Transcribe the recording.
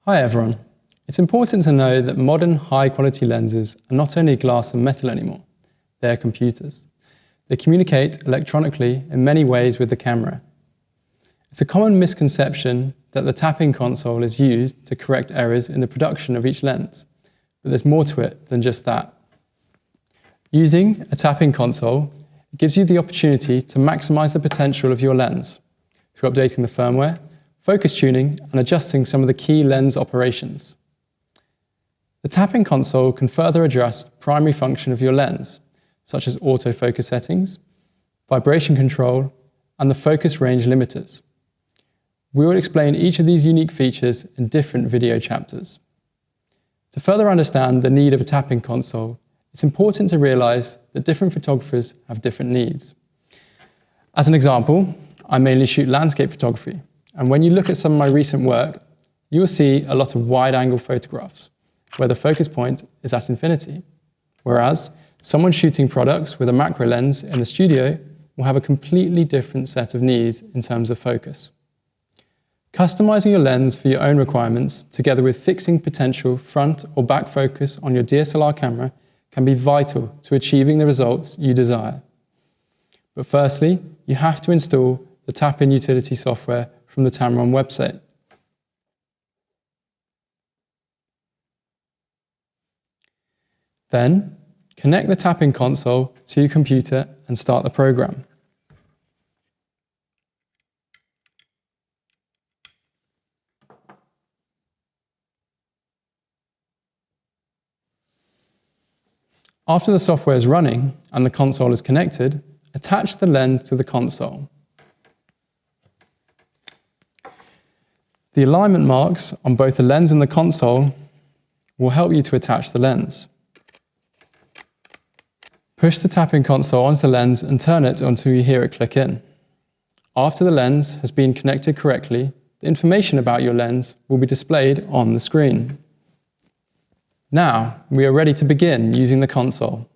Hi everyone. It's important to know that modern high-quality lenses are not only glass and metal anymore, they are computers. They communicate electronically in many ways with the camera. It's a common misconception that the tapping console is used to correct errors in the production of each lens, but there's more to it than just that. Using a tapping console gives you the opportunity to maximize the potential of your lens through updating the firmware, focus tuning, and adjusting some of the key lens operations. The tapping console can further adjust primary function of your lens, such as autofocus settings, vibration control, and the focus range limiters. We will explain each of these unique features in different video chapters. To further understand the need of a tapping console, it's important to realize that different photographers have different needs. As an example, I mainly shoot landscape photography, and when you look at some of my recent work, you will see a lot of wide-angle photographs, where the focus point is at infinity, whereas someone shooting products with a macro lens in the studio will have a completely different set of needs in terms of focus. Customizing your lens for your own requirements, together with fixing potential front or back focus on your DSLR camera, can be vital to achieving the results you desire. But firstly, you have to install the tap-in utility software from the Tamron website. Then, connect the tapping console to your computer and start the program. After the software is running and the console is connected, attach the lens to the console. The alignment marks on both the lens and the console will help you to attach the lens. Push the tapping console onto the lens and turn it until you hear it click in. After the lens has been connected correctly, the information about your lens will be displayed on the screen. Now, we are ready to begin using the console.